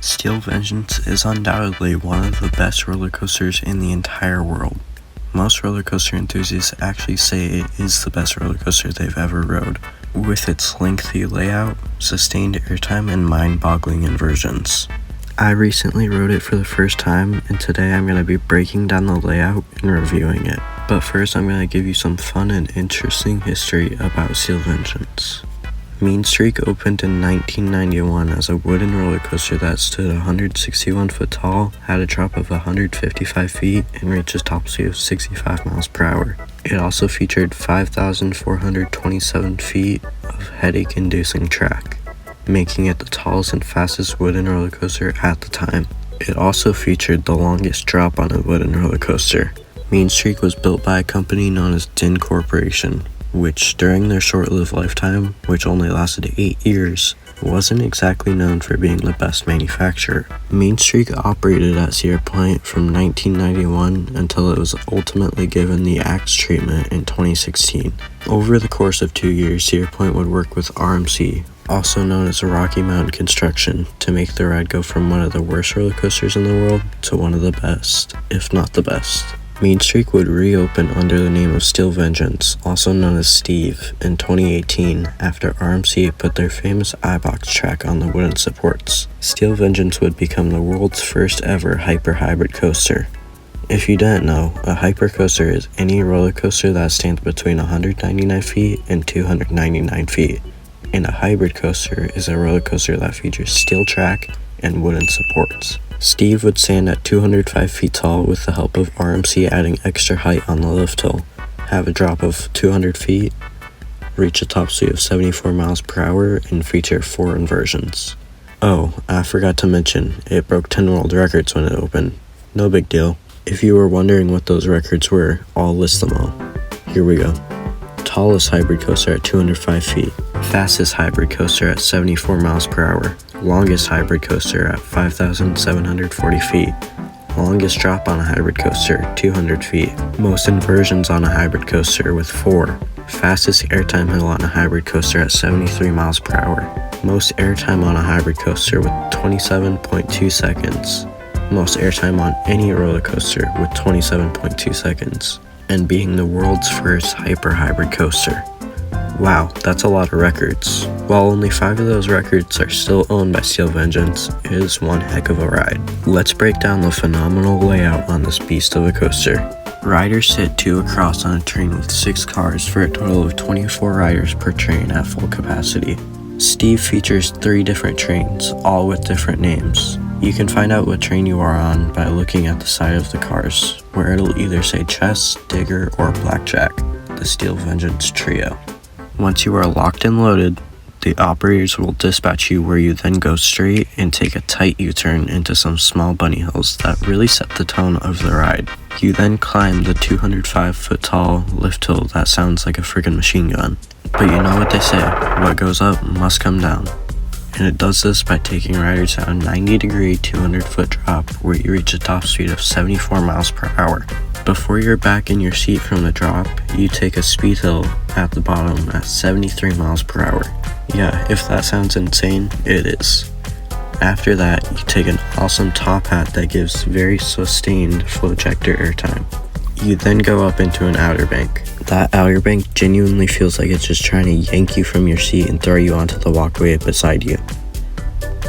Steel Vengeance is undoubtedly one of the best roller coasters in the entire world. Most roller coaster enthusiasts actually say it is the best roller coaster they've ever rode, with its lengthy layout, sustained airtime, and mind-boggling inversions. I recently rode it for the first time, and today I'm going to be breaking down the layout and reviewing it. But first I'm going to give you some fun and interesting history about Steel Vengeance. Mean Streak opened in 1991 as a wooden roller coaster that stood 161 foot tall, had a drop of 155 feet, and reached a top speed of 65 miles per hour. It also featured 5,427 feet of headache-inducing track, making it the tallest and fastest wooden roller coaster at the time. It also featured the longest drop on a wooden roller coaster. Mean Streak was built by a company known as Din Corporation, which during their short-lived lifetime, which only lasted 8 years, wasn't exactly known for being the best manufacturer. Mean Streak operated at Cedar Point from 1991 until it was ultimately given the Axe treatment in 2016. Over the course of 2 years, Cedar Point would work with RMC, also known as Rocky Mountain Construction, to make the ride go from one of the worst roller coasters in the world to one of the best, if not the best. Mean Streak would reopen under the name of Steel Vengeance, also known as Steve, in 2018 after RMC put their famous iBox track on the wooden supports. Steel Vengeance would become the world's first ever hyper-hybrid coaster. If you didn't know, a hypercoaster is any roller coaster that stands between 199 feet and 299 feet, and a hybrid coaster is a roller coaster that features steel track and wooden supports. Steve would stand at 205 feet tall with the help of RMC adding extra height on the lift hill, have a drop of 200 feet, reach a top speed of 74 miles per hour, and feature 4 inversions. Oh, I forgot to mention, it broke 10 world records when it opened. No big deal. If you were wondering what those records were, I'll list them all. Here we go. Tallest hybrid coaster at 205 feet. Fastest hybrid coaster at 74 miles per hour. Longest hybrid coaster at 5,740 feet. Longest drop on a hybrid coaster, 200 feet. Most inversions on a hybrid coaster with 4. Fastest airtime hill on a hybrid coaster at 73 miles per hour. Most airtime on a hybrid coaster with 27.2 seconds. Most airtime on any roller coaster with 27.2 seconds. And being the world's first hyper-hybrid coaster. Wow, that's a lot of records. While only 5 of those records are still owned by Steel Vengeance, it is one heck of a ride. Let's break down the phenomenal layout on this beast of a coaster. Riders sit 2 across on a train with 6 cars for a total of 24 riders per train at full capacity. Steve features 3 different trains, all with different names. You can find out what train you are on by looking at the side of the cars, where it'll either say Chess, Digger, or Blackjack, the Steel Vengeance trio. Once you are locked and loaded, the operators will dispatch you where you then go straight and take a tight U-turn into some small bunny hills that really set the tone of the ride. You then climb the 205 foot tall lift hill that sounds like a friggin' machine gun. But you know what they say, what goes up must come down. And it does this by taking riders at a 90-degree 200-foot drop where you reach a top speed of 74 miles per hour. Before you're back in your seat from the drop, you take a speed hill at the bottom at 73 miles per hour. Yeah, if that sounds insane, it is. After that, you take an awesome top hat that gives very sustained flow ejector airtime. You then go up into an outer bank. That outer bank genuinely feels like it's just trying to yank you from your seat and throw you onto the walkway beside you.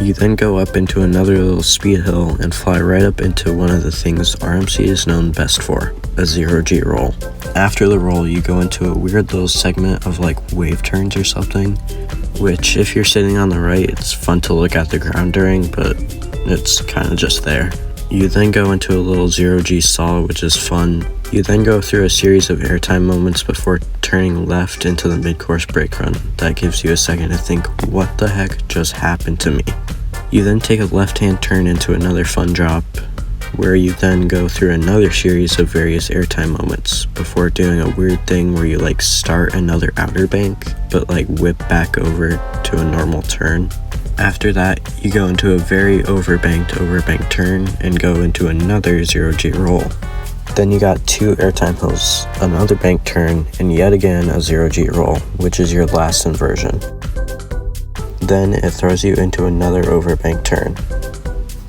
You then go up into another little speed hill and fly right up into one of the things RMC is known best for, a 0G roll. After the roll, you go into a weird little segment of like wave turns or something, which if you're sitting on the right, it's fun to look at the ground during, but it's kind of just there. You then go into a little 0G stall, which is fun. You then go through a series of airtime moments before turning left into the mid-course brake run. That gives you a second to think, what the heck just happened to me? You then take a left-hand turn into another fun drop, where you then go through another series of various airtime moments before doing a weird thing where you like start another outer bank, but like whip back over to a normal turn. After that, you go into a very overbanked turn and go into another 0G roll. Then you got 2 airtime hills, another bank turn, and yet again a 0G roll, which is your last inversion. Then it throws you into another overbank turn.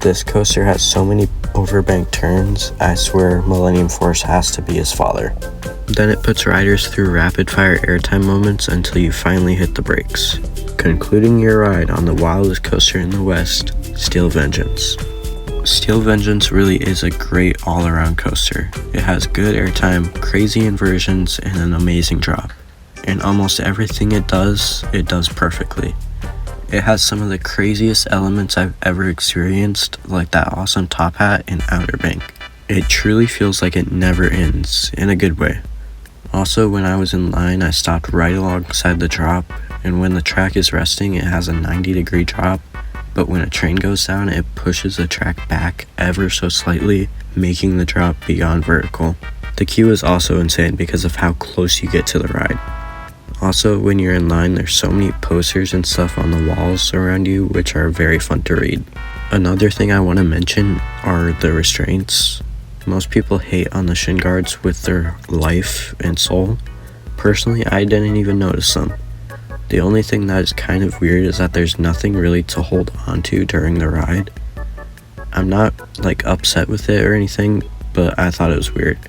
This coaster has so many overbanked turns, I swear Millennium Force has to be his father. Then it puts riders through rapid-fire airtime moments until you finally hit the brakes, concluding your ride on the wildest coaster in the West, Steel Vengeance. Steel Vengeance really is a great all-around coaster. It has good airtime, crazy inversions, and an amazing drop. And almost everything it does perfectly. It has some of the craziest elements I've ever experienced, like that awesome top hat and Outer Bank. It truly feels like it never ends, in a good way. Also, when I was in line, I stopped right alongside the drop, and when the track is resting, it has a 90-degree drop, but when a train goes down, it pushes the track back ever so slightly, making the drop beyond vertical. The queue is also insane because of how close you get to the ride. Also, when you're in line, there's so many posters and stuff on the walls around you, which are very fun to read. Another thing I want to mention are the restraints. Most people hate on the shin guards with their life and soul. Personally, I didn't even notice them. The only thing that is kind of weird is that there's nothing really to hold onto during the ride. I'm not upset with it or anything, but I thought it was weird.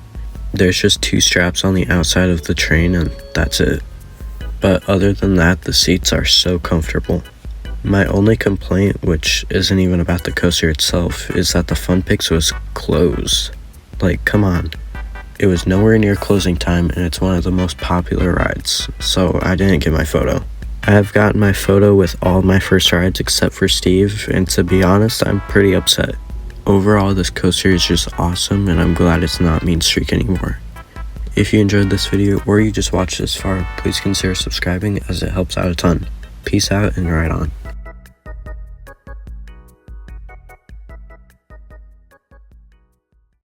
There's just 2 straps on the outside of the train and that's it. But other than that, the seats are so comfortable. My only complaint, which isn't even about the coaster itself, is that the Fun Pix was closed. Come on. It was nowhere near closing time, and it's one of the most popular rides, so I didn't get my photo. I have gotten my photo with all my first rides except for Steve, and to be honest, I'm pretty upset. Overall, this coaster is just awesome, and I'm glad it's not Mean Streak anymore. If you enjoyed this video, or you just watched this far, please consider subscribing as it helps out a ton. Peace out and ride on.